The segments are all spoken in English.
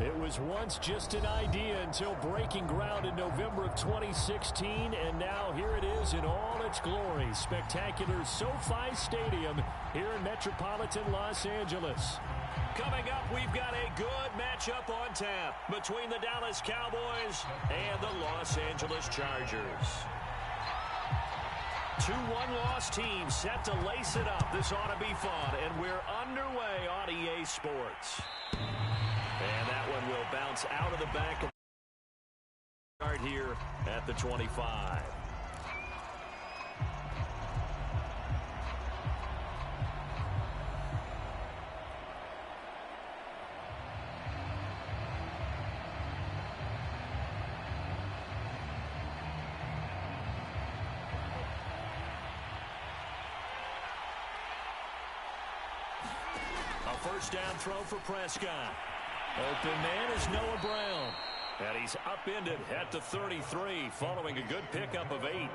It was once just an idea until breaking ground in November of 2016, and now here it is in all its glory. Spectacular SoFi Stadium here in metropolitan Los Angeles. Coming up, we've got a good matchup on tap between the Dallas Cowboys and the Los Angeles Chargers. 2 one-loss teams set to lace it up. This ought to be fun, and we're underway on EA Sports. And that one will bounce out of the back of the yard here at the 25. A first down throw for Prescott. Open man is Noah Brown. And he's upended at the 33 following a good pickup of 8.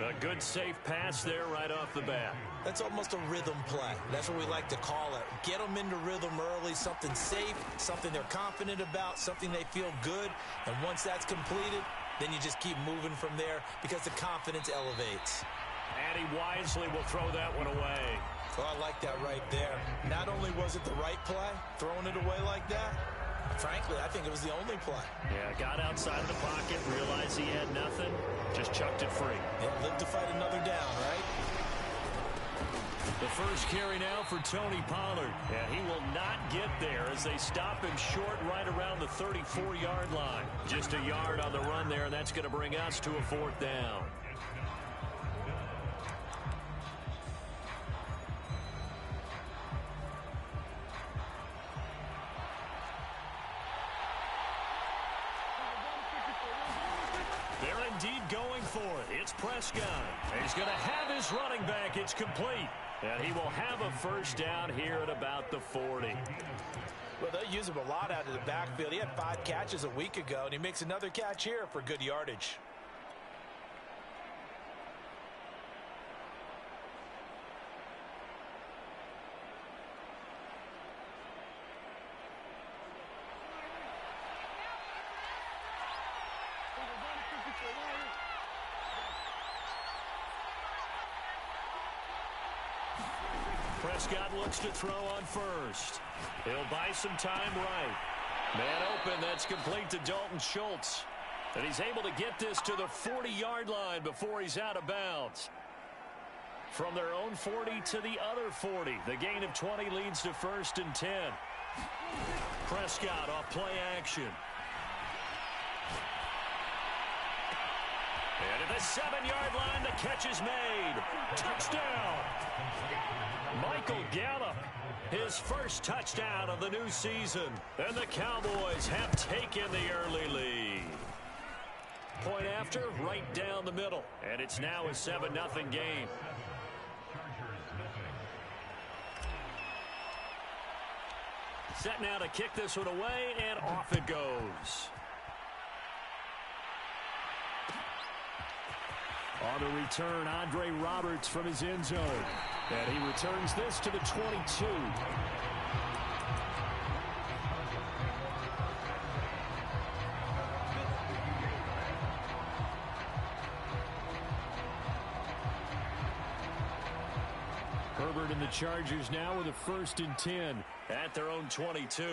A good safe pass there right off the bat. That's almost a rhythm play. That's what we like to call it. Get them into rhythm early, something safe, something they're confident about, something they feel good. And once that's completed, then you just keep moving from there because the confidence elevates. And he wisely will throw that one away. Oh, I like that right there. Not only was it the right play, throwing it away like that, frankly, I think it was the only play. Yeah, got outside of the pocket, realized he had nothing, just chucked it free. Yeah, live to fight another down, right? The first carry now for Tony Pollard. And he will not get there as they stop him short right around the 34-yard line. Just a yard on the run there, and that's going to bring us to a 4th down. They're indeed going for it. It's Prescott. He's going to have his running back. It's complete. And he will have a first down here at about the 40. Well, they'll use him a lot out of the backfield. He had 5 catches a week ago, and he makes another catch here for good yardage. Prescott looks to throw on first. He'll buy some time right. Man open, that's complete to Dalton Schultz. And he's able to get this to the 40-yard line before he's out of bounds. From their own 40 to the other 40. The gain of 20 leads to 1st and 10. Prescott off play action. And at the 7-yard line, the catch is made. Touchdown! Michael Gallup, his first touchdown of the new season. And the Cowboys have taken the early lead. Point after, right down the middle. And it's now a 7-0 game. Set now to kick this one away, and off it goes. On the return, Andre Roberts from his end zone. And he returns this to the 22. Herbert and the Chargers now with a 1st and 10 at their own 22.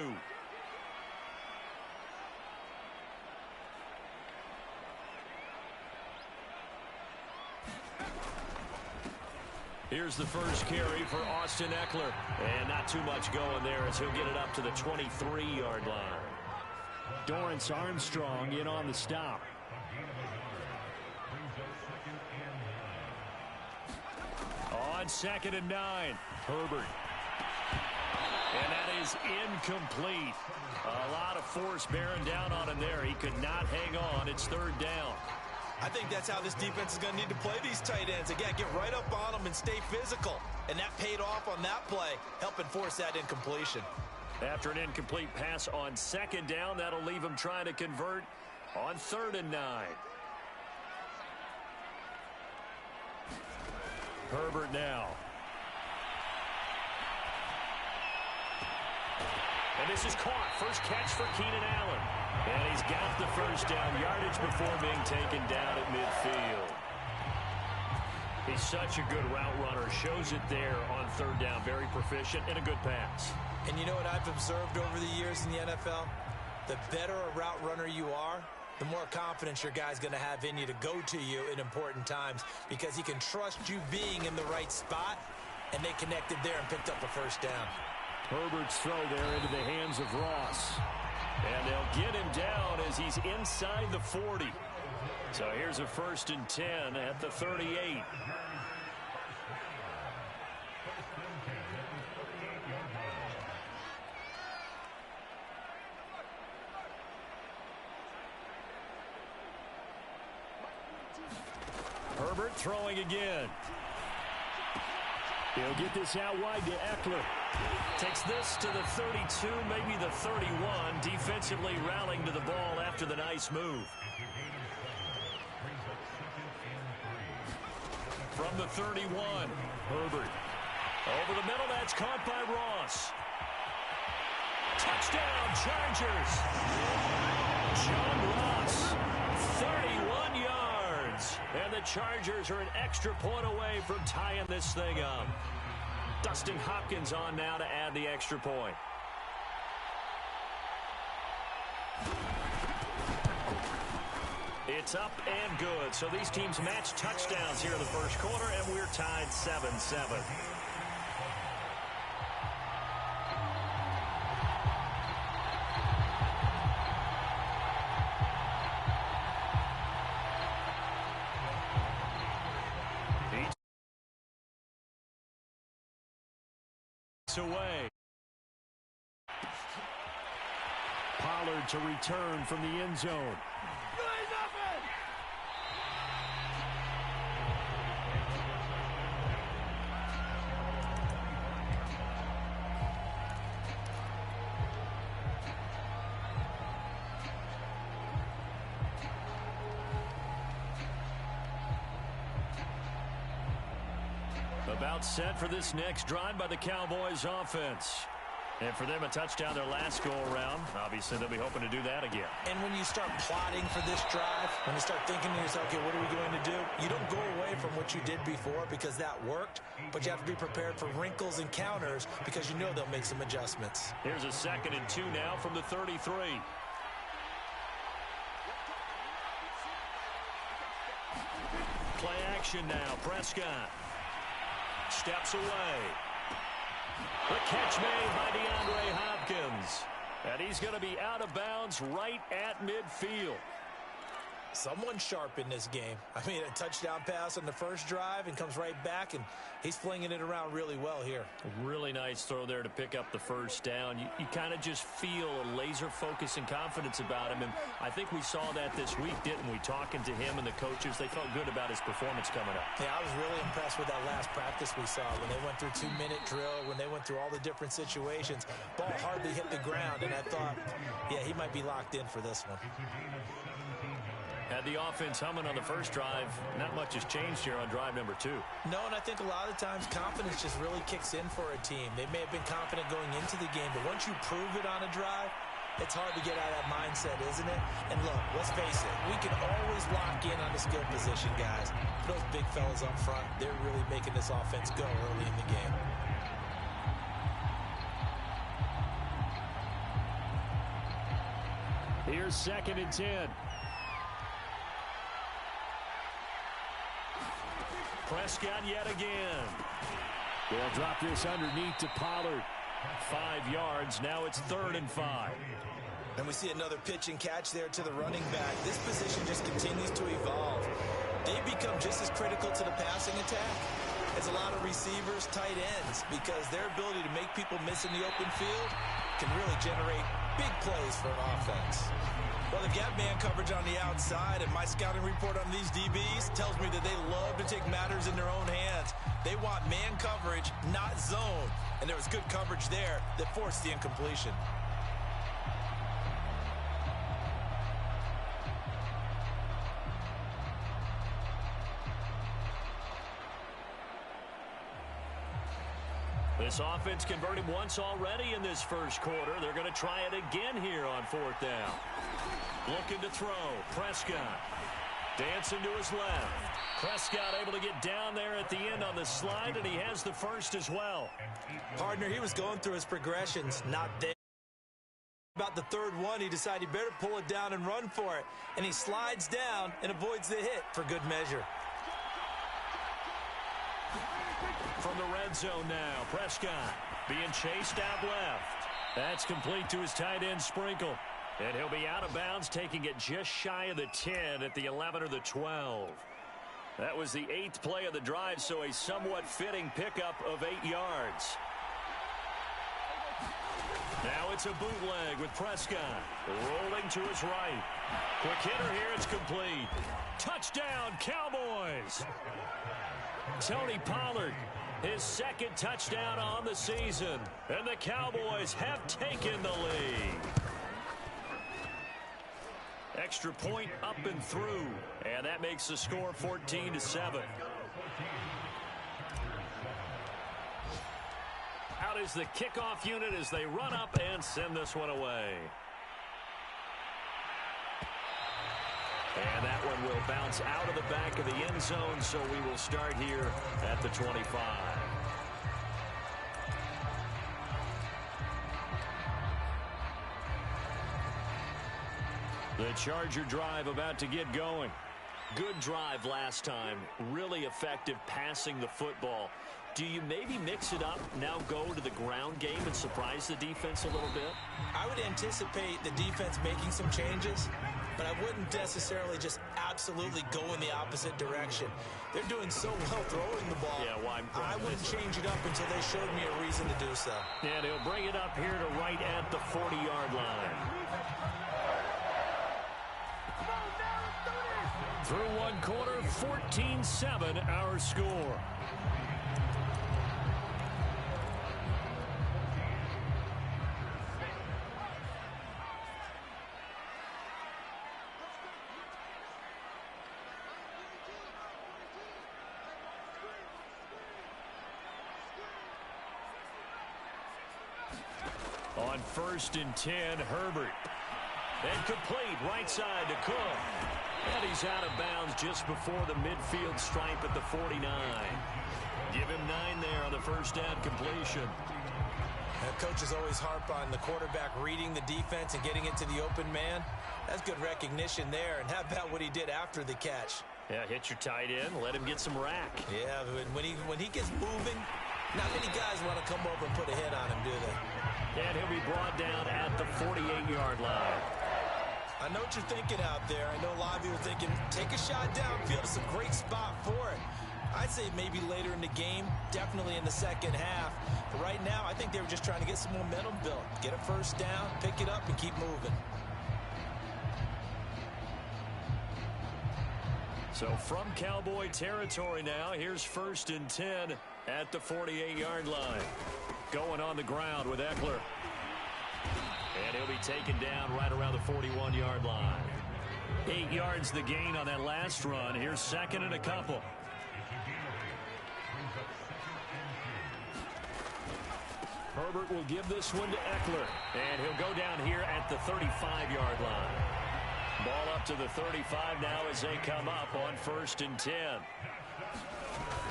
Here's the first carry for Austin Eckler. And not too much going there as he'll get it up to the 23-yard line. Dorrance Armstrong in on the stop. On 2nd and 9, Herbert. And that is incomplete. A lot of force bearing down on him there. He could not hang on. It's 3rd down. I think that's how this defense is going to need to play these tight ends. Again, get right up on them and stay physical. And that paid off on that play, helping force that incompletion. After an incomplete pass on 2nd down, that'll leave him trying to convert on 3rd and 9. Herbert now. And this is caught. First catch for Keenan Allen. And he's got the first down yardage before being taken down at midfield. He's such a good route runner. Shows it there on third down. Very proficient and a good pass. And you know what I've observed over the years in the NFL? The better a route runner you are, the more confidence your guy's going to have in you to go to you in important times because he can trust you being in the right spot, and they connected there and picked up a first down. Herbert's throw there into the hands of Ross. And they'll get him down as he's inside the 40. So here's a 1st and 10 at the 38. Herbert throwing again. He'll get this out wide to Eckler. Takes this to the 32, maybe the 31. Defensively rallying to the ball after the nice move. From the 31, Herbert. Over the middle, that's caught by Ross. Touchdown, Chargers. John Ross, 31 yards. And the Chargers are an extra point away from tying this thing up. Dustin Hopkins on now to add the extra point. It's up and good. So these teams match touchdowns here in the first quarter, and we're tied 7-7. Away. Pollard to return from the end zone. About set for this next drive by the Cowboys offense. And for them, a touchdown their last go-around. Obviously, they'll be hoping to do that again. And when you start plotting for this drive, when you start thinking to yourself, okay, what are we going to do? You don't go away from what you did before because that worked, but you have to be prepared for wrinkles and counters because you know they'll make some adjustments. Here's a 2nd and 2 now from the 33. Play action now. Prescott steps away. The catch made by DeAndre Hopkins. And he's going to be out of bounds right at midfield. Someone sharp in this game. I mean, a touchdown pass on the first drive and comes right back, and he's flinging it around really well here. Really nice throw there to pick up the first down. You kind of just feel a laser focus and confidence about him, and I think we saw that this week, didn't we? Talking to him and the coaches, they felt good about his performance coming up. Yeah, I was really impressed with that last practice we saw when they went through 2-minute drill, when they went through all the different situations. Ball hardly hit the ground, and I thought, yeah, he might be locked in for this one. Had the offense humming on the first drive. Not much has changed here on drive number 2. No, and I think a lot of times confidence just really kicks in for a team. They may have been confident going into the game, but once you prove it on a drive, it's hard to get out of that mindset, isn't it? And look, let's face it, we can always lock in on the skill position, guys. Those big fellas up front, they're really making this offense go early in the game. Here's 2nd and 10. Prescott yet again. They'll drop this underneath to Pollard. 5 yards. Now it's 3rd and 5. And we see another pitch and catch there to the running back. This position just continues to evolve. They become just as critical to the passing attack as a lot of receivers, tight ends, because their ability to make people miss in the open field can really generate big plays for an offense. Well, they've got man coverage on the outside, and my scouting report on these DBs tells me that they love to take matters in their own hands. They want man coverage, not zone. And there was good coverage there that forced the incompletion. This offense converted once already in this first quarter. They're going to try it again here on fourth down. Looking to throw. Prescott dancing to his left. Prescott able to get down there at the end on the slide, and he has the first as well. Partner, he was going through his progressions, not there. About the third one, he decided he better pull it down and run for it. And he slides down and avoids the hit for good measure. From the red zone now, Prescott being chased out left. That's complete to his tight end, Sprinkle. And he'll be out of bounds, taking it just shy of the 10 at the 11 or the 12. That was the 8th play of the drive, so a somewhat fitting pickup of 8 yards. Now it's a bootleg with Prescott rolling to his right. Quick hitter here, it's complete. Touchdown, Cowboys! Tony Pollard, his second touchdown on the season, and the Cowboys have taken the lead. Extra point up and through, and that makes the score 14-7. Out is the kickoff unit as they run up and send this one away. And that one will bounce out of the back of the end zone, so we will start here at the 25. The Charger drive about to get going. Good drive last time. Really effective passing the football. Do you maybe mix it up, now go to the ground game and surprise the defense a little bit? I would anticipate the defense making some changes, but I wouldn't necessarily just absolutely go in the opposite direction. They're doing so well throwing the ball. Yeah, well, I wouldn't change it up until they showed me a reason to do so. And he'll bring it up here to right at the 40-yard line. Through one quarter, 14-7 our score. On 1st and 10, Herbert. And complete, right side to Cook. And he's out of bounds just before the midfield stripe at the 49. Give him 9 there on the first down completion. Coaches always harp on the quarterback reading the defense and getting into the open man. That's good recognition there. And how about what he did after the catch? Yeah, hit your tight end, let him get some rack. Yeah, when he gets moving, not many guys want to come over and put a hit on him, do they? And he'll be brought down at the 48-yard line. I know what you're thinking out there. I know a lot of you are thinking, take a shot downfield. It's a great spot for it. I'd say maybe later in the game, definitely in the second half. But right now, I think they were just trying to get some momentum built. Get a first down, pick it up, and keep moving. So from Cowboy territory now, here's 1st and 10 at the 48-yard line. Going on the ground with Eckler. And he'll be taken down right around the 41-yard line. 8 yards the gain on that last run. Here's 2nd and a couple. Herbert will give this one to Eckler. And he'll go down here at the 35-yard line. Ball up to the 35 now as they come up on 1st and 10.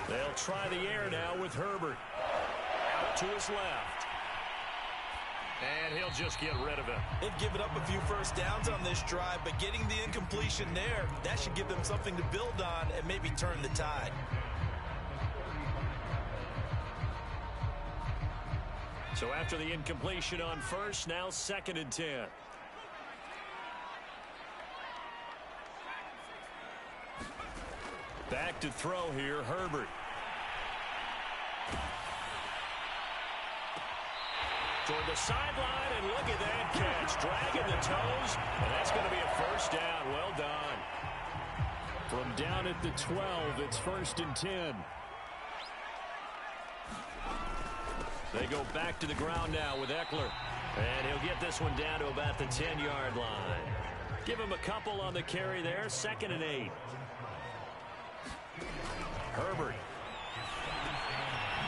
They'll try the air now with Herbert. Out to his left. And he'll just get rid of it. They've given up a few first downs on this drive, but getting the incompletion there, that should give them something to build on and maybe turn the tide. So after the incompletion on 1st, now 2nd and 10. Back to throw here, Herbert. Toward the sideline, and look at that catch. Dragging the toes, and that's going to be a first down. Well done. From down at the 12, it's 1st and 10. They go back to the ground now with Eckler. And he'll get this one down to about the 10-yard line. Give him a couple on the carry there, 2nd and 8. Herbert.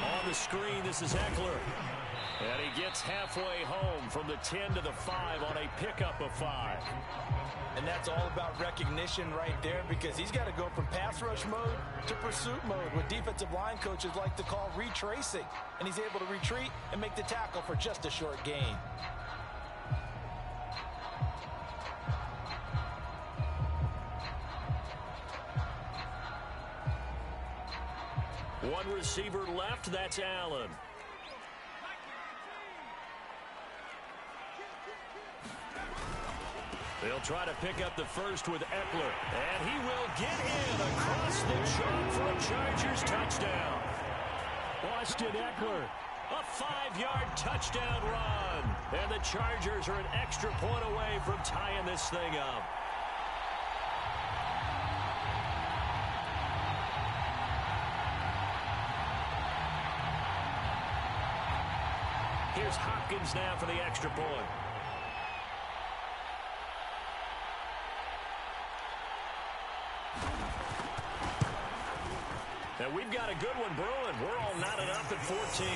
On the screen. This is Eckler. And he gets halfway home from the 10 to the 5 on a pickup of 5. And that's all about recognition right there, because he's got to go from pass rush mode to pursuit mode, what defensive line coaches like to call retracing. And he's able to retreat and make the tackle for just a short gain. One receiver left, that's Allen. They'll try to pick up the first with Eckler. And he will get in across the chalk for a Chargers touchdown. Austin Eckler, a 5-yard touchdown run. And the Chargers are an extra point away from tying this thing up. Here's Hopkins now for the extra point. And we've got a good one brewing. We're all knotted up at 14.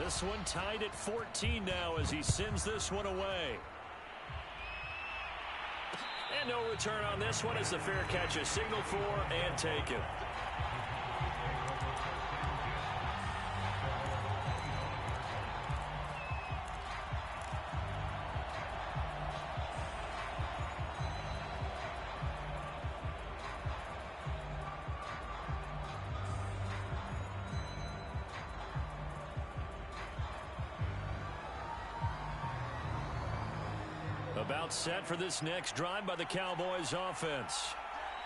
This one tied at 14 now as he sends this one away. And no return on this one as the fair catch is signaled for and taken. About set for this next drive by the Cowboys offense.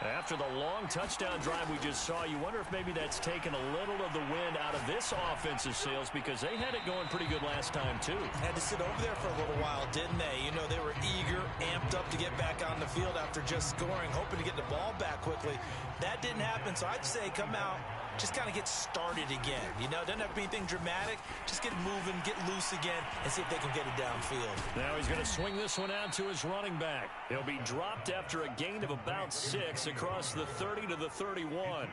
After the long touchdown drive we just saw, you wonder if maybe that's taken a little of the wind out of this offensive sails, because they had it going pretty good last time too. Had to sit over there for a little while, didn't they? You know, they were eager, amped up to get back on the field after just scoring, hoping to get the ball back quickly. That didn't happen, so I'd say come out, just kind of get started again. You know, doesn't have to be anything dramatic. Just get moving, get loose again, and see if they can get it downfield. Now he's going to swing this one out to his running back. He'll be dropped after a gain of about 6 across the 30 to the 31.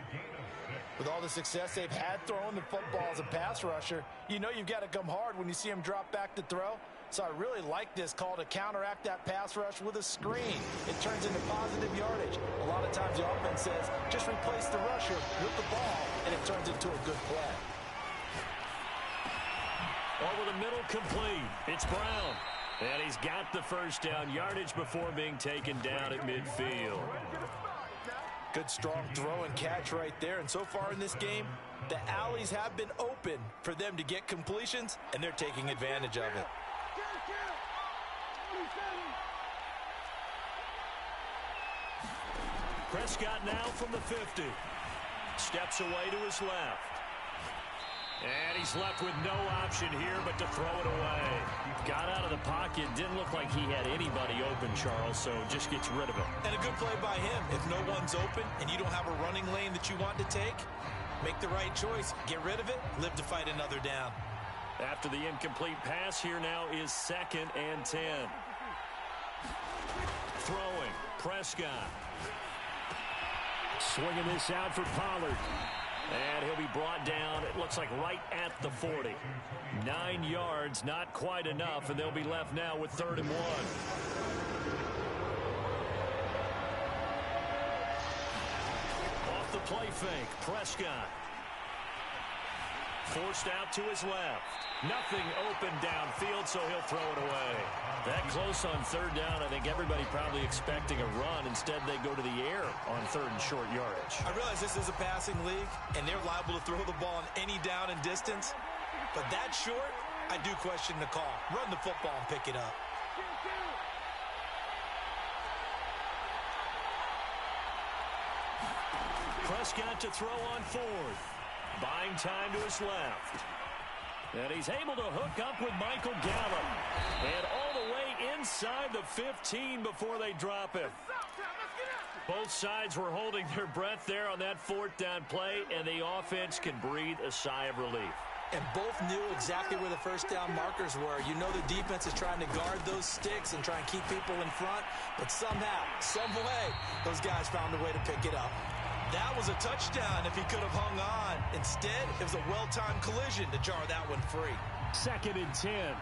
With all the success they've had throwing the football as a pass rusher, you know you've got to come hard when you see him drop back to throw. So I really like this call to counteract that pass rush with a screen. It turns into positive yardage. A lot of times the offense says, just replace the rusher with the ball, and it turns into a good play. Over the middle, complete. It's Brown. And he's got the first down yardage before being taken down at midfield. Good strong throw and catch right there. And so far in this game, the alleys have been open for them to get completions, and they're taking advantage of it. Prescott now from the 50. Steps away to his left. And he's left with no option here but to throw it away. Got out of the pocket. Didn't look like he had anybody open, Charles, so just gets rid of it. And a good play by him. If no one's open and you don't have a running lane that you want to take, make the right choice. Get rid of it. Live to fight another down. After the incomplete pass, here now is 2nd and 10. Throwing. Prescott. Swinging this out for Pollard. And he'll be brought down, it looks like right at the 40. 9 yards, not quite enough, and they'll be left now with 3rd and 1. Off the play fake, Prescott. Forced out to his left. Nothing open downfield, so he'll throw it away. That close on 3rd down, I think everybody probably expecting a run. Instead, they go to the air on 3rd and short yardage. I realize this is a passing league, and they're liable to throw the ball on any down and distance. But that short, I do question the call. Run the football and pick it up. Prescott to throw on 4th. Buying time to his left. And he's able to hook up with Michael Gallup. And all the way inside the 15 before they drop him. Both sides were holding their breath there on that fourth down play, and the offense can breathe a sigh of relief. And both knew exactly where the first down markers were. You know the defense is trying to guard those sticks and try and keep people in front. But somehow, some way, those guys found a way to pick it up. That was a touchdown if he could have hung on. Instead, it was a well-timed collision to jar that one free. 2nd and 10.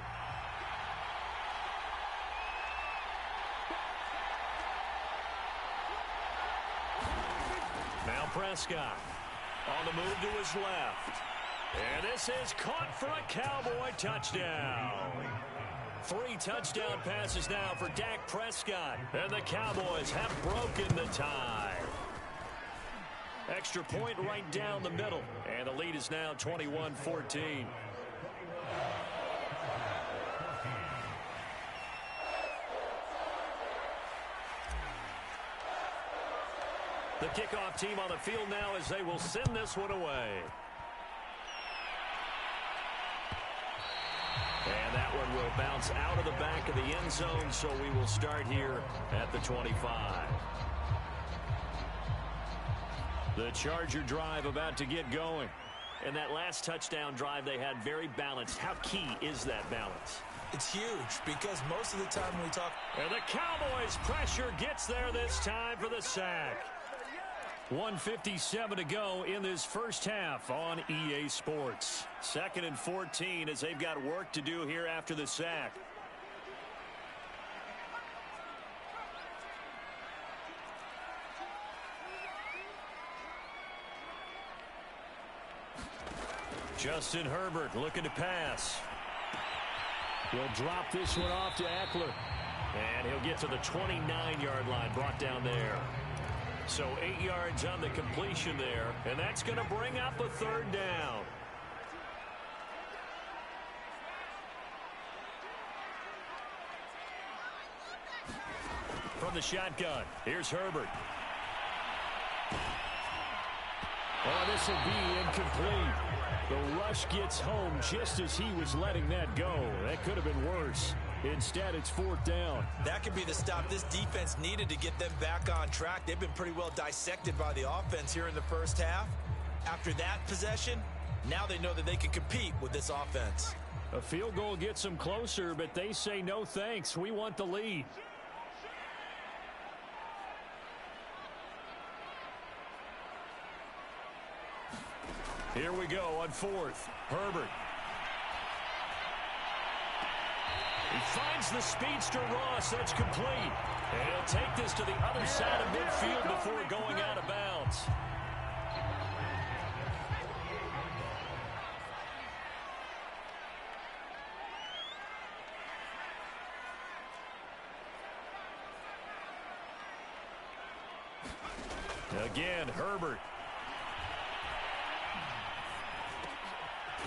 Now Prescott on the move to his left. And this is caught for a Cowboy touchdown. 3 touchdown passes now for Dak Prescott. And the Cowboys have broken the tie. Extra point right down the middle. And the lead is now 21-14. The kickoff team on the field now as they will send this one away. And that one will bounce out of the back of the end zone, so we will start here at the 25. The Charger drive about to get going. And that last touchdown drive they had very balanced. How key is that balance? It's huge because most of the time when we talk... And the Cowboys' pressure gets there this time for the sack. 1:57 to go in this first half on EA Sports. 2nd and 14 as they've got work to do here after the sack. Justin Herbert looking to pass. He'll drop this one off to Eckler. And he'll get to the 29-yard line, brought down there. So 8 yards on the completion there, and that's going to bring up a 3rd down. From the shotgun, here's Herbert. Oh, this will be incomplete. The rush gets home just as he was letting that go. That could have been worse. Instead, it's 4th down. That could be the stop this defense needed to get them back on track. They've been pretty well dissected by the offense here in the first half. After that possession, now they know that they can compete with this offense. A field goal gets them closer, but they say no thanks. We want the lead. Here we go on 4th. Herbert. He finds the speedster Ross. That's complete. And he'll take this to the other side of midfield before going out of bounds. Again, Herbert.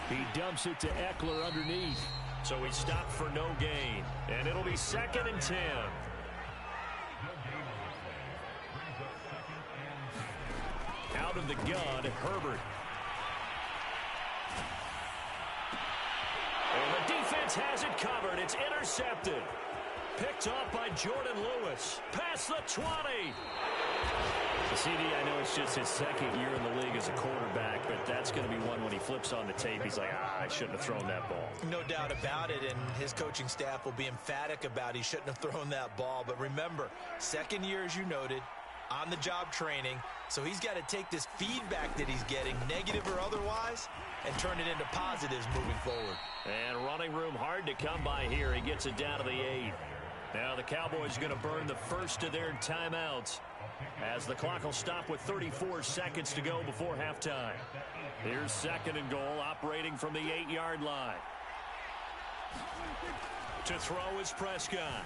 He dumps it to Eckler underneath. So he stopped for no gain. And it'll be 2nd and 10. Out of the gun, Herbert. And the defense has it covered. It's intercepted. Picked off by Jordan Lewis. Past the 20. CD, I know it's just his 2nd year in the league as a quarterback, but that's going to be one when he flips on the tape. He's like, I shouldn't have thrown that ball. No doubt about it, and his coaching staff will be emphatic about he shouldn't have thrown that ball. But remember, 2nd year, as you noted, on-the-job training. So he's got to take this feedback that he's getting, negative or otherwise, and turn it into positives moving forward. And running room hard to come by here. He gets it down to the 8. Now the Cowboys are going to burn the first of their timeouts as the clock will stop with 34 seconds to go before halftime. Here's 2nd and goal, operating from the 8-yard line. To throw is Prescott.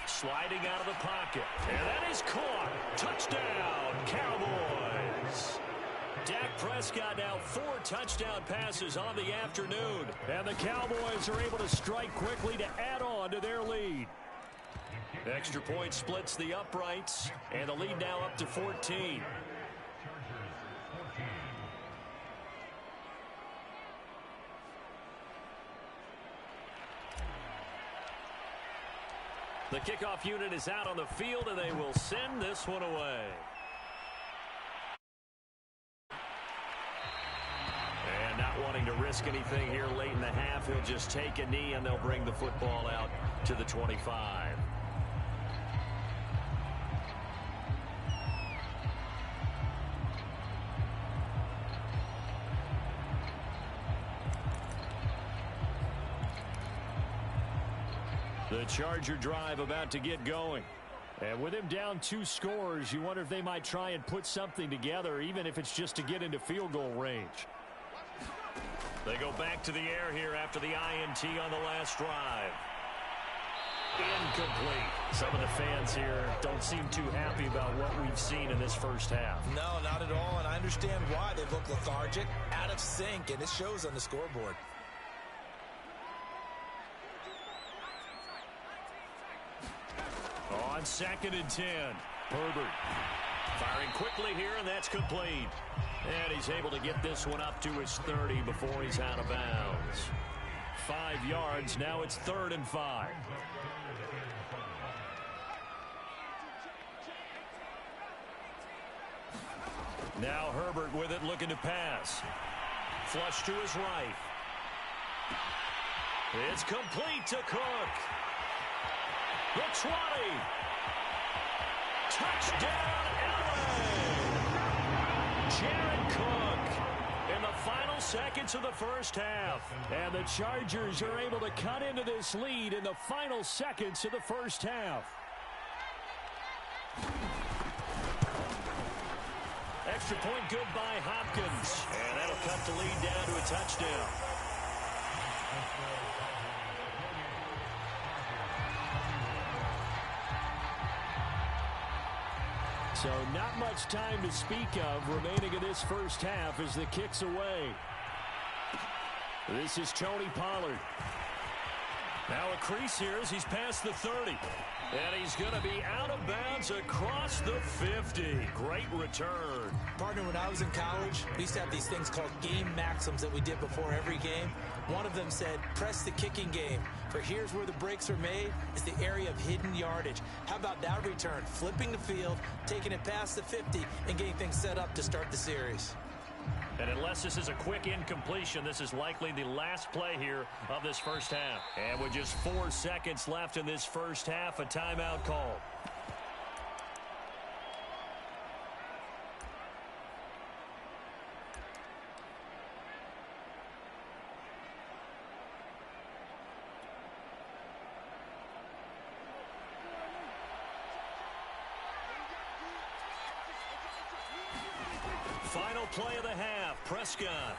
Sliding out of the pocket. And that is caught. Touchdown, Cowboys. Dak Prescott now 4 touchdown passes on the afternoon. And the Cowboys are able to strike quickly to add on to their lead. Extra point splits the uprights, and the lead now up to 14. The kickoff unit is out on the field, and they will send this one away. And not wanting to risk anything here late in the half, he'll just take a knee, and they'll bring the football out to the 25. The Charger drive about to get going. And with him down 2 scores, you wonder if they might try and put something together, even if it's just to get into field goal range. They go back to the air here after the INT on the last drive. Incomplete. Some of the fans here don't seem too happy about what we've seen in this first half. No, not at all, and I understand why. They look lethargic, out of sync, and it shows on the scoreboard. On 2nd and 10, Herbert firing quickly here, and that's complete. And he's able to get this one up to his 30 before he's out of bounds. 5 yards, now it's 3rd and 5. Now Herbert with it, looking to pass. Flush to his right. It's complete to Cook. The 20. Touchdown, LA! Jared Cook in the final seconds of the first half. And the Chargers are able to cut into this lead in the final seconds of the first half. Extra point good by Hopkins. And that'll cut the lead down to a touchdown. So not much time to speak of remaining in this first half as the kick's away. This is Tony Pollard. Now a crease here as he's past the 30. And he's going to be out of bounds across the 50. Great return. Partner, when I was in college, we used to have these things called game maxims that we did before every game. One of them said, press the kicking game. For here's where the breaks are made, is the area of hidden yardage. How about that return? Flipping the field, taking it past the 50, and getting things set up to start the series. And unless this is a quick incompletion, this is likely the last play here of this first half. And with just 4 seconds left in this first half, a timeout call. Final play of the half, Prescott.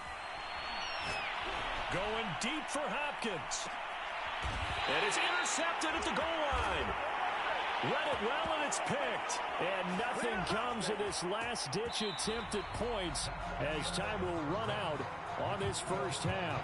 Going deep for Hopkins. And it's intercepted at the goal line. Read it well, and it's picked. And nothing comes of this last-ditch attempt at points as time will run out on this first half.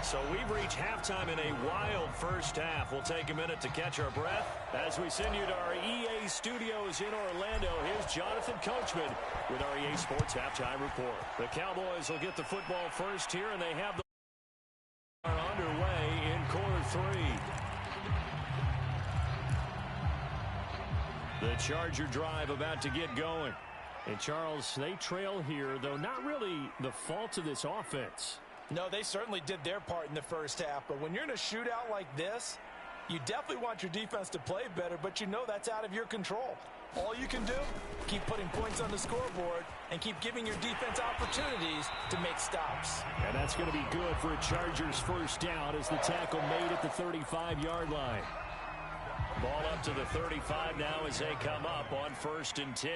So we've reached halftime in a wild first half. We'll take a minute to catch our breath as we send you to our EA studios in Orlando. Here's Jonathan Coachman with our EA Sports Halftime Report. The Cowboys will get the football first here, and they have the are underway in quarter 3. The Charger drive about to get going. And, Charles, they trail here, though not really the fault of this offense. No, they certainly did their part in the first half, but when you're in a shootout like this, you definitely want your defense to play better, but you know that's out of your control. All you can do, keep putting points on the scoreboard and keep giving your defense opportunities to make stops. And that's going to be good for a Chargers first down as the tackle made at the 35-yard line. Ball up to the 35 now as they come up on 1st and 10.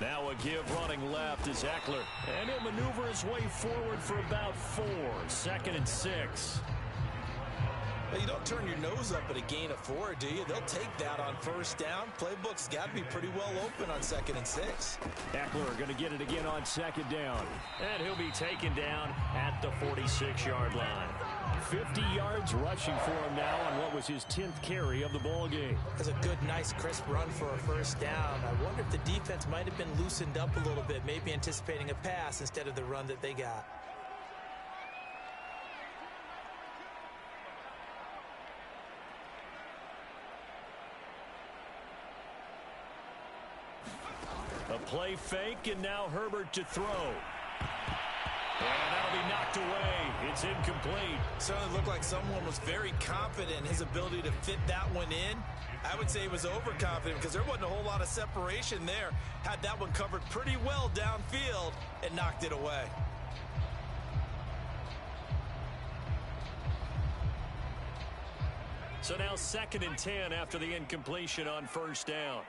Now a give running left is Eckler. And he'll maneuver his way forward for about 4. 2nd and 6. Well, you don't turn your nose up at a gain of 4, do you? They'll take that on first down. Playbook's got to be pretty well open on 2nd and 6. Eckler going to get it again on 2nd down. And he'll be taken down at the 46-yard line. 50 yards rushing for him now on what was his 10th carry of the ball game. That's a good, nice, crisp run for a first down. I wonder if the defense might have been loosened up a little bit, maybe anticipating a pass instead of the run that they got. A play fake, and now Herbert to throw. And that'll be knocked away. It's incomplete. Certainly looked like someone was very confident in his ability to fit that one in. I would say he was overconfident because there wasn't a whole lot of separation there. Had that one covered pretty well downfield and knocked it away. So now 2nd and 10 after the incompletion on first down.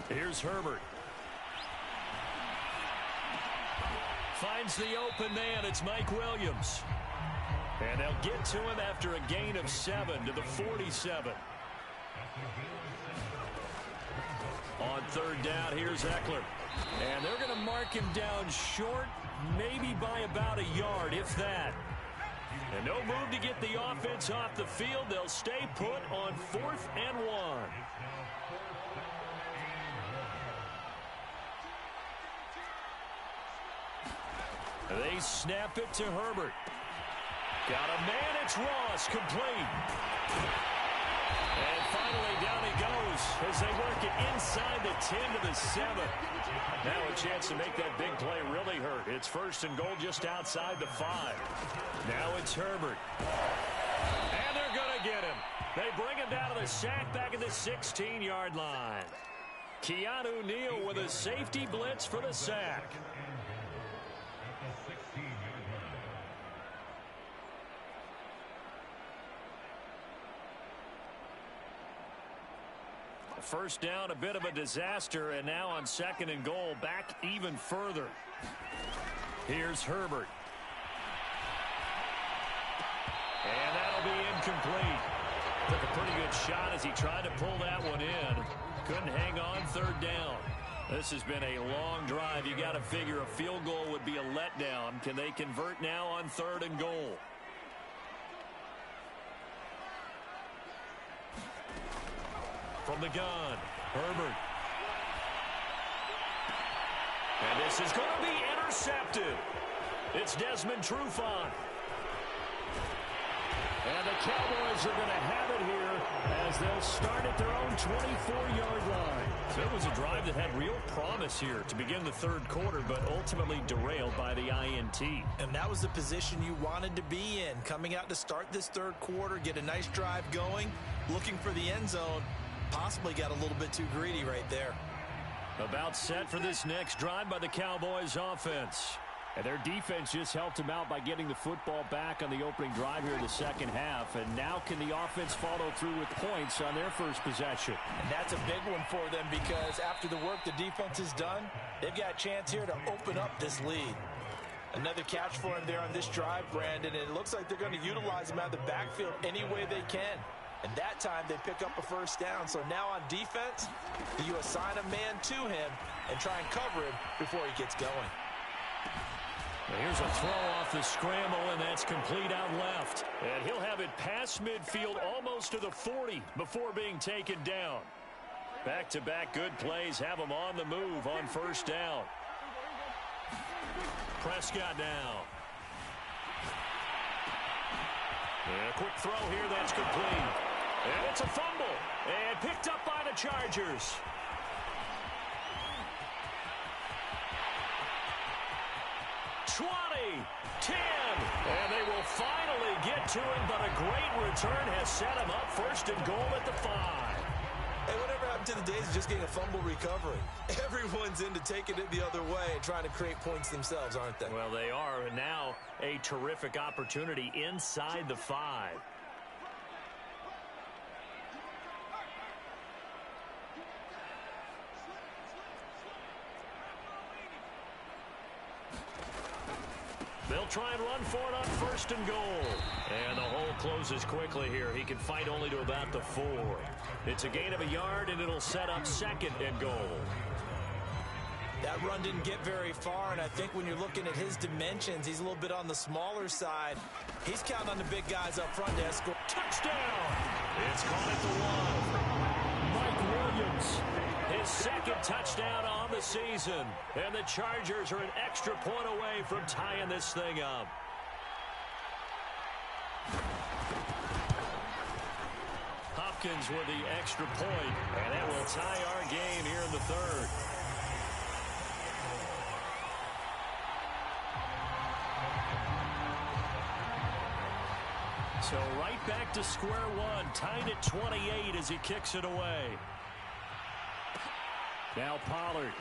Here's Herbert. Finds the open man. It's Mike Williams. And they'll get to him after a gain of 7 to the 47. On 3rd down, here's Eckler. And they're going to mark him down short, maybe by about a yard, if that. And no move to get the offense off the field. They'll stay put on 4th and 1. They snap it to Herbert. Got a man, it's Ross, complete. And finally down he goes as they work it inside the 10 to the 7. Now a chance to make that big play really hurt. It's 1st and goal just outside the 5. Now it's Herbert. And they're going to get him. They bring him down to the sack back at the 16-yard line. Keanu Neal with a safety blitz for the sack. First down, a bit of a disaster, and now on 2nd and goal, back even further. Here's Herbert. And that'll be incomplete. Took a pretty good shot as he tried to pull that one in. Couldn't hang on 3rd down. This has been a long drive. You got to figure a field goal would be a letdown. Can they convert now on 3rd and goal? From the gun, Herbert. And this is going to be intercepted. It's Desmond Trufant. And the Cowboys are going to have it here as they'll start at their own 24-yard line. So it was a drive that had real promise here to begin the 3rd quarter, but ultimately derailed by the INT. And that was the position you wanted to be in. Coming out to start this 3rd quarter, get a nice drive going, looking for the end zone. Possibly got a little bit too greedy right there. About set for this next drive by the Cowboys offense. And their defense just helped them out by getting the football back on the opening drive here in the 2nd half. And now can the offense follow through with points on their first possession? And that's a big one for them because after the work the defense has done, they've got a chance here to open up this lead. Another catch for him there on this drive, Brandon. And it looks like they're going to utilize him out of the backfield any way they can. And that time they pick up a first down. So now on defense, you assign a man to him and try and cover him before he gets going. Here's a throw off the scramble, and that's complete out left. And he'll have it past midfield almost to the 40 before being taken down. Back-to-back good plays have him on the move on first down. Prescott now. And a quick throw here that's complete. And it's a fumble. And picked up by the Chargers. And they will finally get to him, but a great return has set him up 1st and goal at the 5. Hey, whatever happened to the days of just getting a fumble recovery? Everyone's into taking it the other way and trying to create points themselves, aren't they? Well, they are, and now a terrific opportunity inside the 5. They'll try and run for it on 1st and goal. And the hole closes quickly here. He can fight only to about the 4. It's a gain of a yard, and it'll set up 2nd and goal. That run didn't get very far, and I think when you're looking at his dimensions, he's a little bit on the smaller side. He's counting on the big guys up front to score. Touchdown! It's caught at the 1. Mike Williams. His 2nd touchdown on the season. And the Chargers are an extra point away from tying this thing up. seconds with the extra point, and that will tie our game here in the third. So right back to square one, tied at 28 as he kicks it away. Now Pollard.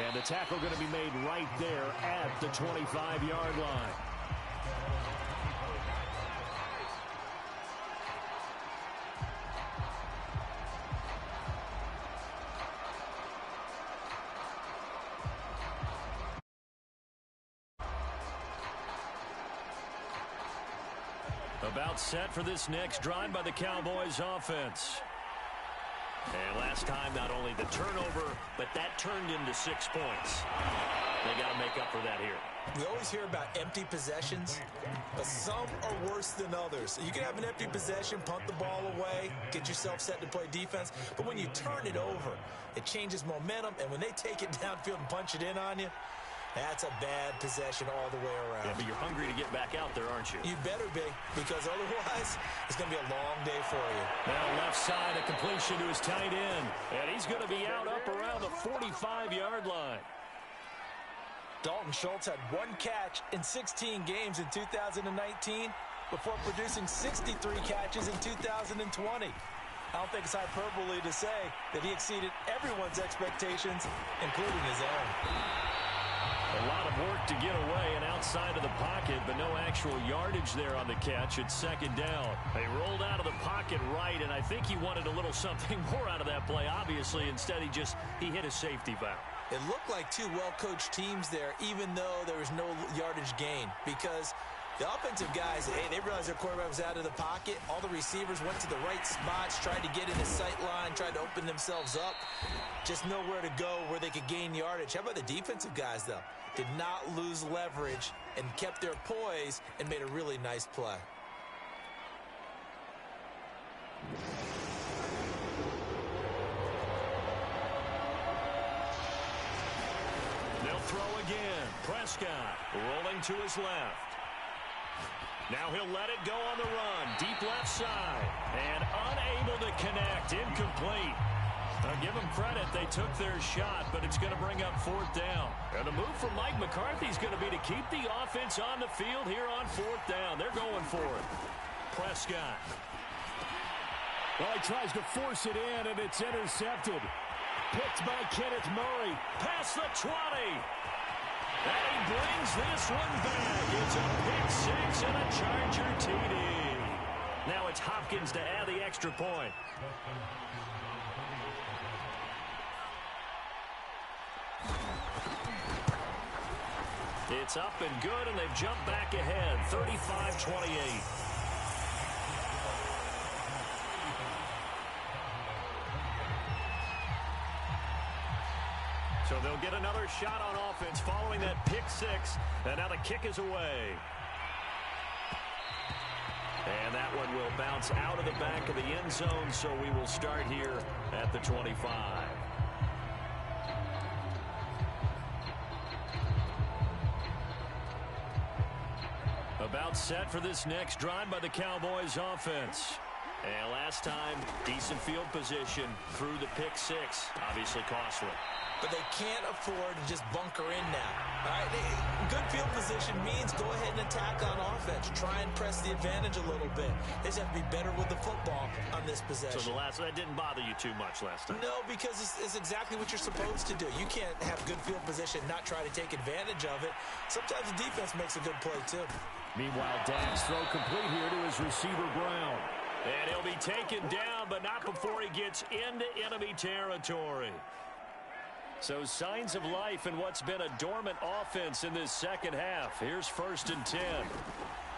And the tackle going to be made right there at the 25-yard line. About set for this next drive by the Cowboys offense. And last time, not only the turnover, but that turned into 6 points. They got to make up for that here. We always hear about empty possessions, but some are worse than others. You can have an empty possession, punt the ball away, get yourself set to play defense, but when you turn it over, it changes momentum, and when they take it downfield and punch it in on you, that's a bad possession all the way around. Yeah, but you're hungry to get back out there, aren't you? You better be, because otherwise it's going to be a long day for you. Now left side, a completion to his tight end. And he's going to be out up around the 45-yard line. Dalton Schultz had 1 catch in 16 games in 2019 before producing 63 catches in 2020. I don't think it's hyperbole to say that he exceeded everyone's expectations, including his own. A lot of work to get away and outside of the pocket, but no actual yardage there on the catch. It's second down. They rolled out of the pocket right, and I think he wanted a little something more out of that play. Obviously, instead he hit a safety valve. It looked like 2 well-coached teams there, even though there was no yardage gain, because the offensive guys, hey, they realized their quarterback was out of the pocket. All the receivers went to the right spots, tried to get in the sight line, tried to open themselves up. Just nowhere to go where they could gain yardage. How about the defensive guys, though? Did not lose leverage and kept their poise and made a really nice play. They'll throw again. Prescott rolling to his left. Now he'll let it go on the run. Deep left side. And unable to connect. Incomplete. Now give them credit. They took their shot, but it's going to bring up 4th down. And the move from Mike McCarthy is going to be to keep the offense on the field here on 4th down. They're going for it. Prescott. Well, he tries to force it in, and it's intercepted. Picked by Kenneth Murray. Past the 20. And he brings this one back. It's a pick 6 and a Charger TD. Now it's Hopkins to add the extra point. It's up and good, and they've jumped back ahead, 35-28. So they'll get another shot on offense following that pick 6, and now the kick is away. And that one will bounce out of the back of the end zone, so we will start here at the 25. About set for this next drive by the Cowboys offense. And last time, decent field position through the pick 6. Obviously costly. But they can't afford to just bunker in now. All right, good field position means go ahead and attack on offense. Try and press the advantage a little bit. They just have to be better with the football on this possession. So that didn't bother you too much last time? No, because it's exactly what you're supposed to do. You can't have good field position, not try to take advantage of it. Sometimes the defense makes a good play, too. Meanwhile, Dak's throw complete here to his receiver, Brown. And he'll be taken down, but not before he gets into enemy territory. So signs of life in what's been a dormant offense in this second half. Here's 1st and 10.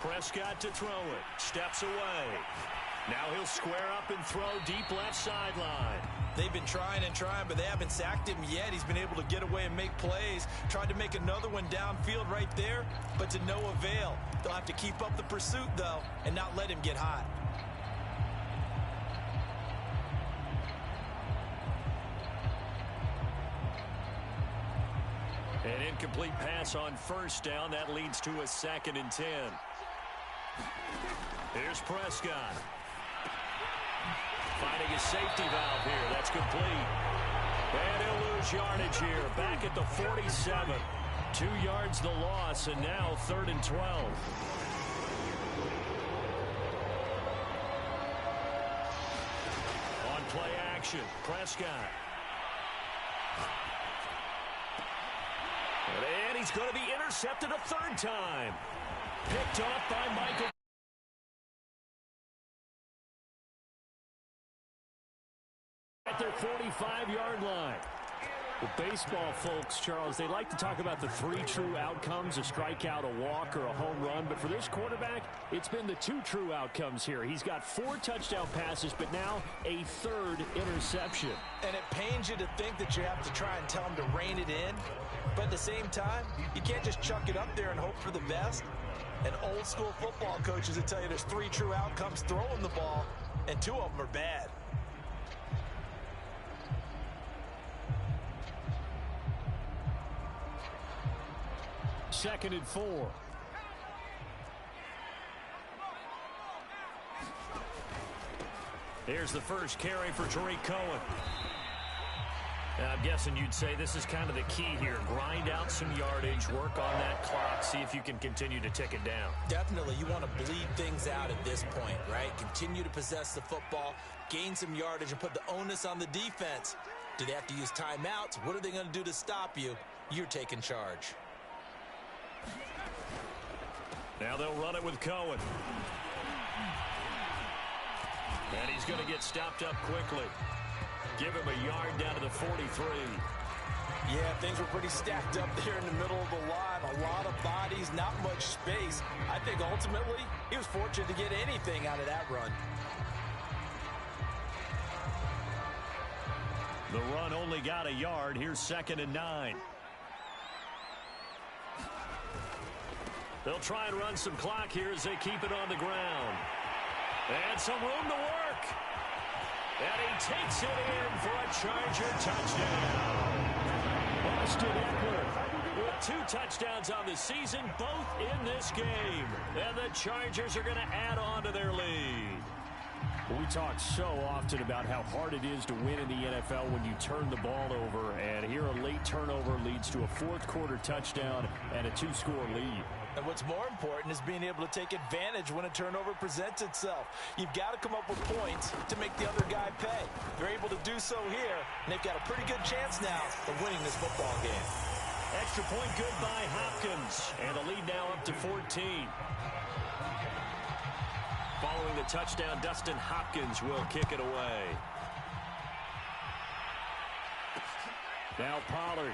Prescott to throw it. Steps away. Now he'll square up and throw deep left sideline. They've been trying and trying, but they haven't sacked him yet. He's been able to get away and make plays. Tried to make another one downfield right there, but to no avail. They'll have to keep up the pursuit, though, and not let him get hot. An incomplete pass on 1st down. That leads to a 2nd and 10. Here's Prescott. Finding his safety valve here. That's complete. And he'll lose yardage here. Back at the 47. 2 yards the loss, and now 3rd and 12. On play action, Prescott. And he's going to be intercepted a 3rd time. Picked off by Michael. At their 45-yard line. With baseball folks, Charles, they like to talk about the 3 true outcomes, a strikeout, a walk, or a home run. But for this quarterback, it's been the 2 true outcomes here. He's got 4 touchdown passes, but now a 3rd interception. And it pains you to think that you have to try and tell him to rein it in. But at the same time, you can't just chuck it up there and hope for the best. And old school football coaches will tell you there's 3 true outcomes throwing the ball, and 2 of them are bad. Second and 4. Here's the first carry for Tariq Cohen. I'm guessing you'd say this is kind of the key here. Grind out some yardage, work on that clock, see if you can continue to tick it down. Definitely. You want to bleed things out at this point, right? Continue to possess the football, gain some yardage, and put the onus on the defense. Do they have to use timeouts? What are they going to do to stop you? You're taking charge. Now they'll run it with Cohen. And he's going to get stopped up quickly. Give him a yard down to the 43. Yeah, things were pretty stacked up there in the middle of the line. A lot of bodies, not much space. I think ultimately he was fortunate to get anything out of that run. The run only got a yard. Here's 2nd and 9. They'll try and run some clock here as they keep it on the ground. And some room to work. And he takes it in for a Charger touchdown. Austin Eckler with 2 touchdowns on the season, both in this game. And the Chargers are going to add on to their lead. We talk so often about how hard it is to win in the NFL when you turn the ball over. And here a late turnover leads to a 4th quarter touchdown and a 2-score lead. And what's more important is being able to take advantage when a turnover presents itself. You've got to come up with points to make the other guy pay. They're able to do so here, and they've got a pretty good chance now of winning this football game. Extra point good by Hopkins, and the lead now up to 14. Following the touchdown, Dustin Hopkins will kick it away. Now Pollard.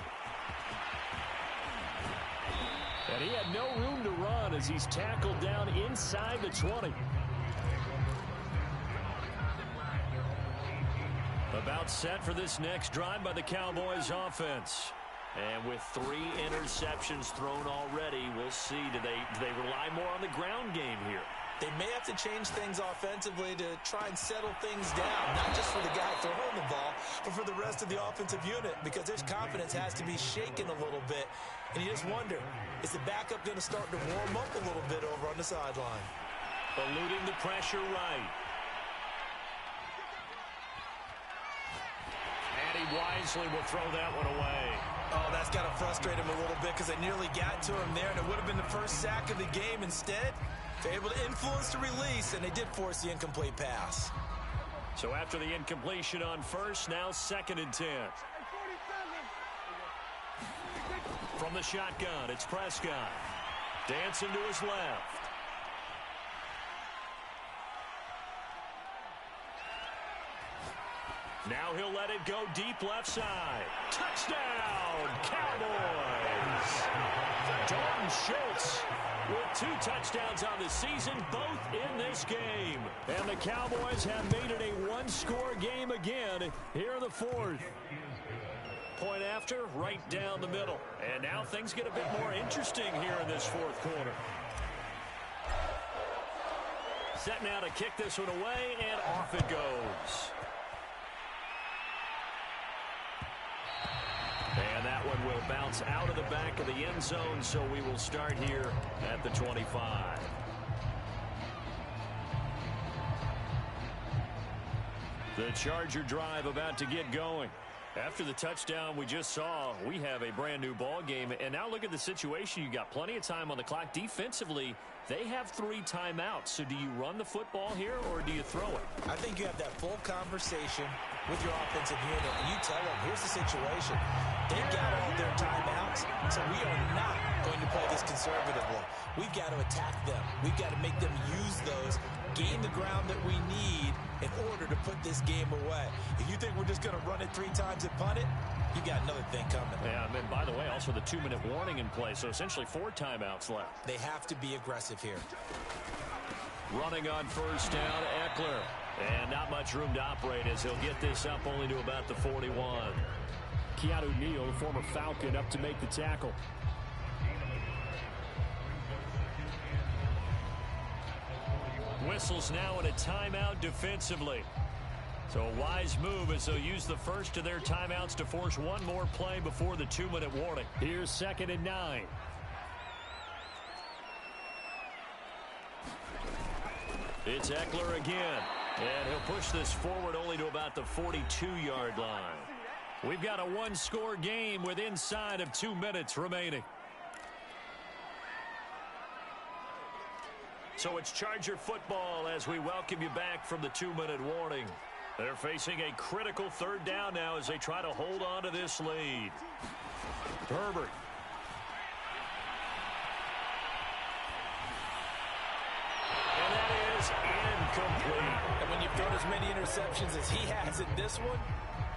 And he had no room to run as he's tackled down inside the 20. About set for this next drive by the Cowboys offense. And with 3 interceptions thrown already, we'll see. Do they rely more on the ground game here? They may have to change things offensively to try and settle things down, not just for the guy throwing the ball, but for the rest of the offensive unit, because their confidence has to be shaken a little bit. And you just wonder, is the backup going to start to warm up a little bit over on the sideline? Eluding the pressure right. And he wisely will throw that one away. Oh, that's got to frustrate him a little bit because they nearly got to him there, and it would have been the first sack of the game. Instead, they're able to influence the release, and they did force the incomplete pass. So after the incompletion on first, now 2nd and 10. From the shotgun, it's Prescott. Dancing to his left. Now he'll let it go deep left side. Touchdown, Cowboys! Dalton Schultz with 2 touchdowns on the season, both in this game. And the Cowboys have made it a 1-score game again here in the 4th. Point after, right down the middle. And now things get a bit more interesting here in this 4th quarter. Set now to kick this one away, and off it goes. And that one will bounce out of the back of the end zone, so we will start here at the 25. The Charger drive about to get going. After the touchdown we just saw, we have a brand new ball game. And now look at the situation. You got plenty of time on the clock. Defensively, they have 3 timeouts. So do you run the football here or do you throw it? I think you have that full conversation with your offensive unit, and you tell them, here's the situation. They've got all their timeouts, so we are not going to play this conservatively. We've got to attack them. We've got to make them use those, gain the ground that we need in order to put this game away. If you think we're just going to run it 3 times and punt it, you got another thing coming. Yeah, and by the way, also the 2-minute warning in play, so essentially 4 timeouts left. They have to be aggressive here. Running on first down, Eckler. And not much room to operate as he'll get this up only to about the 41. Keanu Neal, former Falcon, up to make the tackle. Whistles now in a timeout defensively. So a wise move as they'll use the first of their timeouts to force one more play before the 2-minute warning. Here's 2nd and 9. It's Eckler again. And he'll push this forward only to about the 42-yard line. We've got a 1-score game with inside of 2 minutes remaining. So it's Charger football as we welcome you back from the 2-minute warning. They're facing a critical 3rd down now as they try to hold on to this lead. Herbert. And that is incomplete. And when you've thrown as many interceptions as he has in this one,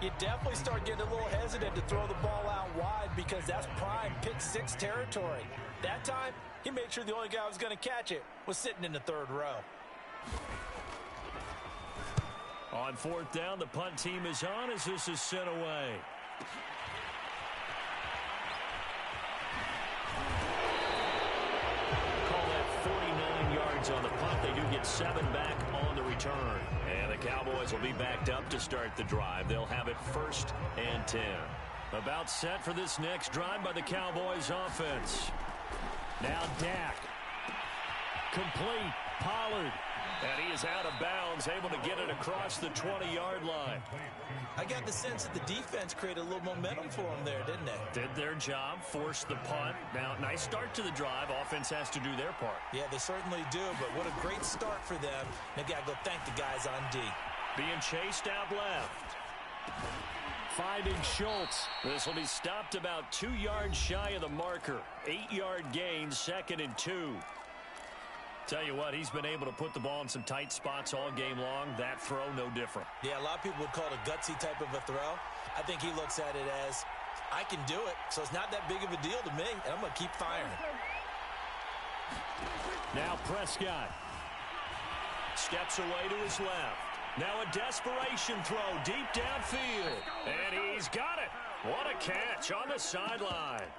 you definitely start getting a little hesitant to throw the ball out wide because that's prime pick-6 territory. That time, he made sure the only guy who was going to catch it was sitting in the 3rd row. On 4th down, the punt team is on as this is sent away. Call that 49 yards on the punt. They do get 7 back on the return. And the Cowboys will be backed up to start the drive. They'll have it 1st and 10. About set for this next drive by the Cowboys offense. Now Dak. Complete. Pollard. And he is out of bounds, able to get it across the 20-yard line. I got the sense that the defense created a little momentum for them there, didn't they? Did their job, forced the punt. Now, nice start to the drive. Offense has to do their part. Yeah, they certainly do, but what a great start for them. They've got to go thank the guys on D. Being chased out left. Finding Schultz. This will be stopped about 2 yards shy of the marker. 8-yard gain, 2nd and 2. Tell you what, he's been able to put the ball in some tight spots all game long. That throw, no different. Yeah, a lot of people would call it a gutsy type of a throw. I think he looks at it as, I can do it, so it's not that big of a deal to me, and I'm going to keep firing. Now Prescott. Steps away to his left. Now a desperation throw deep downfield. And he's got it. What a catch on the sideline.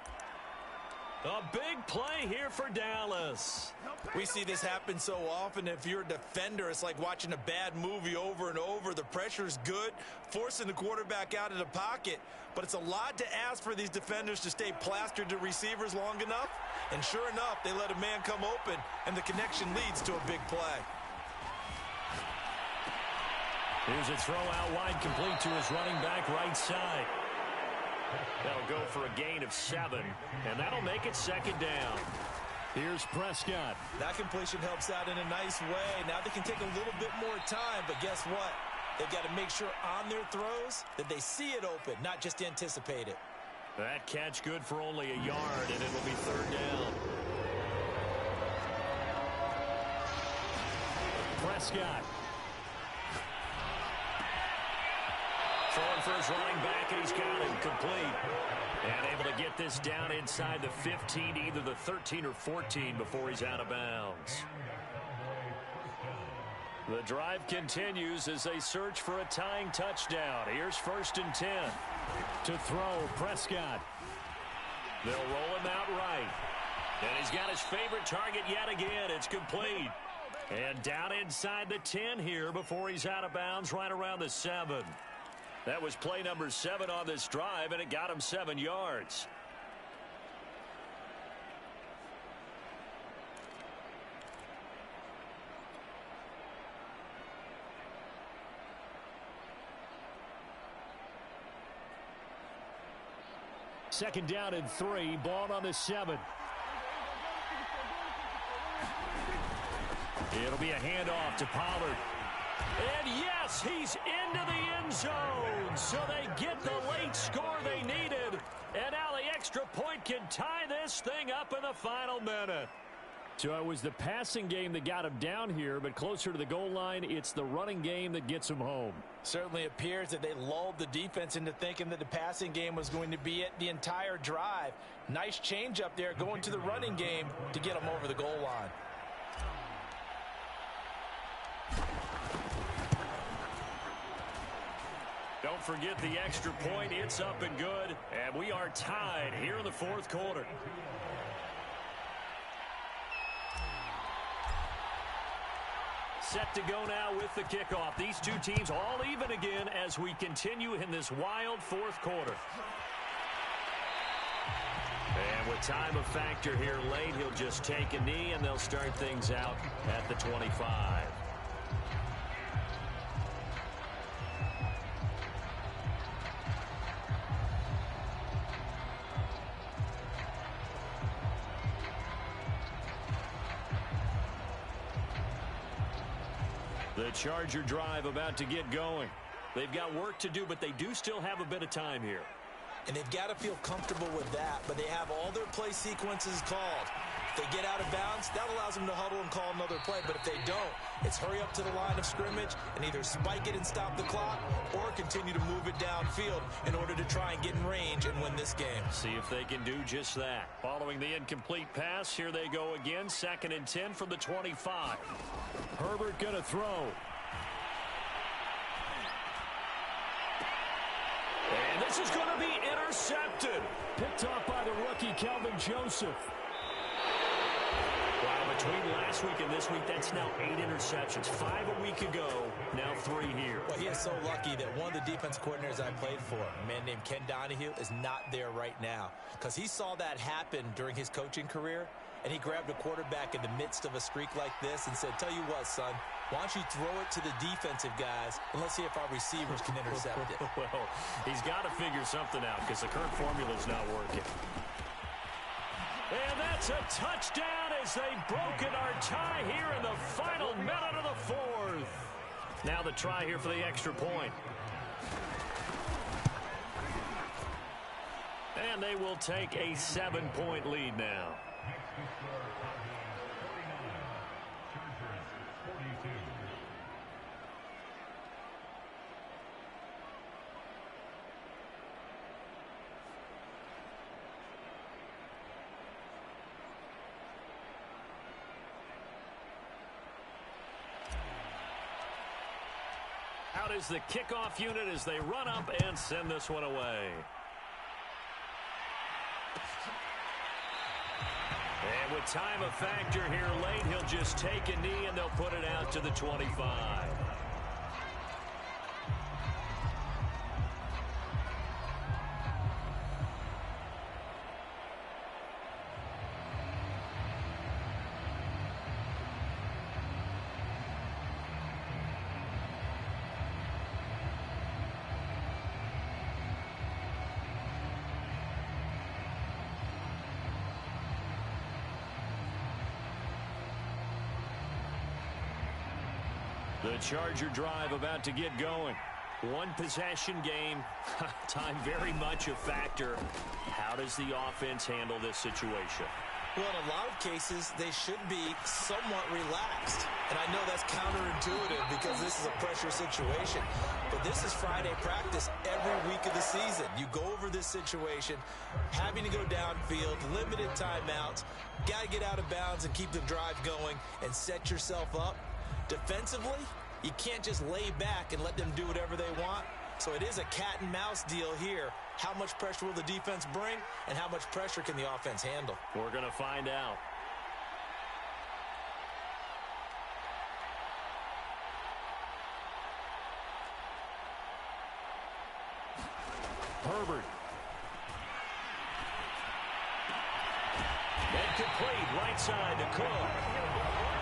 A big play here for Dallas. We see this happen so often. If you're a defender, it's like watching a bad movie over and over. The pressure's good, forcing the quarterback out of the pocket. But it's a lot to ask for these defenders to stay plastered to receivers long enough. And sure enough, they let a man come open, and the connection leads to a big play. Here's a throw out wide, complete to his running back right side. That'll go for a gain of 7, and that'll make it 2nd down. Here's Prescott. That completion helps out in a nice way. Now they can take a little bit more time, but guess what? They've got to make sure on their throws that they see it open, not just anticipate it. That catch good for only a yard, and it'll be 3rd down. Prescott. Throwing for his running back, and he's got it complete. And able to get this down inside the 15, either the 13 or 14 before he's out of bounds. The drive continues as they search for a tying touchdown. Here's 1st and 10. To throw, Prescott. They'll roll him out right. And he's got his favorite target yet again. It's complete. And down inside the 10 here before he's out of bounds right around the 7. That was play number 7 on this drive, and it got him 7 yards. Second down and 3. Ball on the 7. It'll be a handoff to Pollard. And yes, he's into the end zone. So they get the late score they needed. And now the extra point can tie this thing up in the final minute. So it was the passing game that got him down here, but closer to the goal line, it's the running game that gets him home. Certainly appears that they lulled the defense into thinking that the passing game was going to be it the entire drive. Nice change up there going to the running game to get them over the goal line. Don't forget the extra point. It's up and good. And we are tied here in the fourth quarter. Set to go now with the kickoff. These two teams all even again as we continue in this wild fourth quarter. And with time a factor here late, he'll just take a knee and they'll start things out at the 25. The Charger drive about to get going. They've got work to do, but they do still have a bit of time here. And they've got to feel comfortable with that, but they have all their play sequences called. If they get out of bounds, that allows them to huddle and call another play. But if they don't, it's hurry up to the line of scrimmage and either spike it and stop the clock or continue to move it downfield in order to try and get in range and win this game. See if they can do just that. Following the incomplete pass, here they go again. 2nd and 10 from the 25. Herbert going to throw. And this is going to be intercepted. Picked off by the rookie, Kelvin Joseph. Wow, between last week and this week, that's now 8 interceptions. 5 a week ago, now 3 here. Well, he is so lucky that one of the defense coordinators I played for, a man named Ken Donahue, is not there right now. Because he saw that happen during his coaching career, and he grabbed a quarterback in the midst of a streak like this and said, tell you what, son, why don't you throw it to the defensive guys, and let's see if our receivers can intercept it. Well, he's got to figure something out because the current formula's not working. And that's a touchdown as they've broken our tie here in the final minute of the fourth. Now the try here for the extra point. And they will take a 7-point lead now. Out is the kickoff unit as they run up and send this one away. And with time a factor here late, he'll just take a knee and they'll put it out to the 25. The Charger drive about to get going. One possession game. Time very much a factor. How does the offense handle this situation? Well, in a lot of cases, they should be somewhat relaxed. And I know that's counterintuitive because this is a pressure situation. But this is Friday practice every week of the season. You go over this situation, having to go downfield, limited timeouts, got to get out of bounds and keep the drive going and set yourself up. Defensively, you can't just lay back and let them do whatever they want. So it is a cat and mouse deal here. How much pressure will the defense bring, and how much pressure can the offense handle? We're going to find out. Herbert. And complete, right side to Cook.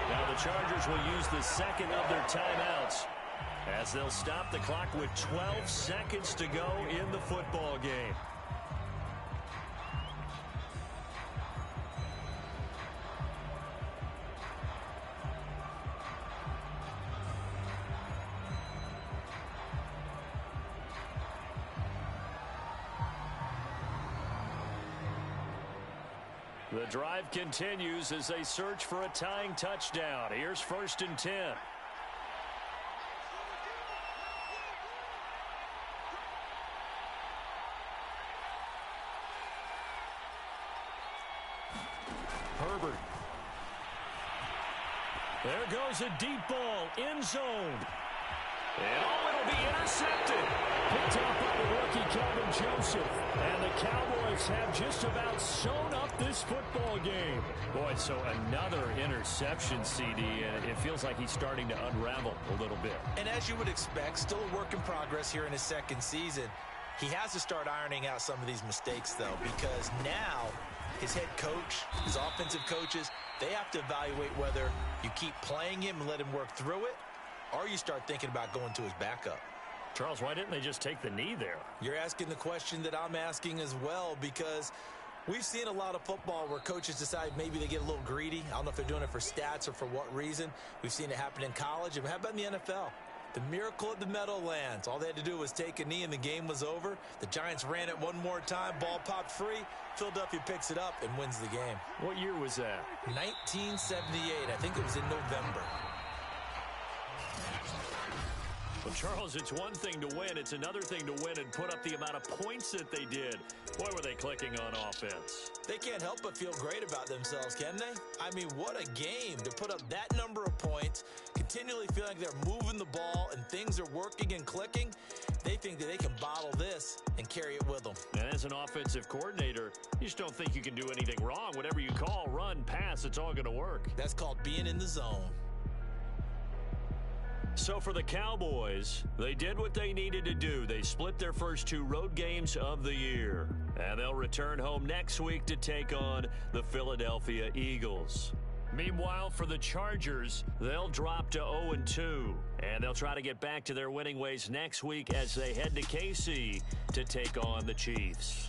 Now the Chargers will use the second of their timeouts as they'll stop the clock with 12 seconds to go in the football game. The drive continues as they search for a tying touchdown. Here's 1st and 10. Herbert. There goes a deep ball, end zone. And it'll be intercepted. Picked up by the rookie Calvin Joseph. And the Cowboys have just about sewn up this football game. Boy, so another interception, CD, and it feels like he's starting to unravel a little bit. And as you would expect, still a work in progress here in his second season. He has to start ironing out some of these mistakes, though, because now his head coach, his offensive coaches, they have to evaluate whether you keep playing him and let him work through it, or you start thinking about going to his backup. Charles, why didn't they just take the knee there? You're asking the question that I'm asking as well, because we've seen a lot of football where coaches decide maybe they get a little greedy. I don't know if they're doing it for stats or for what reason. We've seen it happen in college. And how about in the NFL? The miracle at the Meadowlands. All they had to do was take a knee and the game was over. The Giants ran it one more time. Ball popped free. Philadelphia picks it up and wins the game. What year was that? 1978. I think it was in November. Well, Charles, it's one thing to win. It's another thing to win and put up the amount of points that they did. Boy, were they clicking on offense. They can't help but feel great about themselves, can they? I mean, what a game to put up that number of points, continually feel like they're moving the ball and things are working and clicking. They think that they can bottle this and carry it with them. And as an offensive coordinator, you just don't think you can do anything wrong. Whatever you call, run, pass, it's all going to work. That's called being in the zone. So for the Cowboys, they did what they needed to do. They split their first 2 road games of the year. And they'll return home next week to take on the Philadelphia Eagles. Meanwhile, for the Chargers, they'll drop to 0-2. And they'll try to get back to their winning ways next week as they head to KC to take on the Chiefs.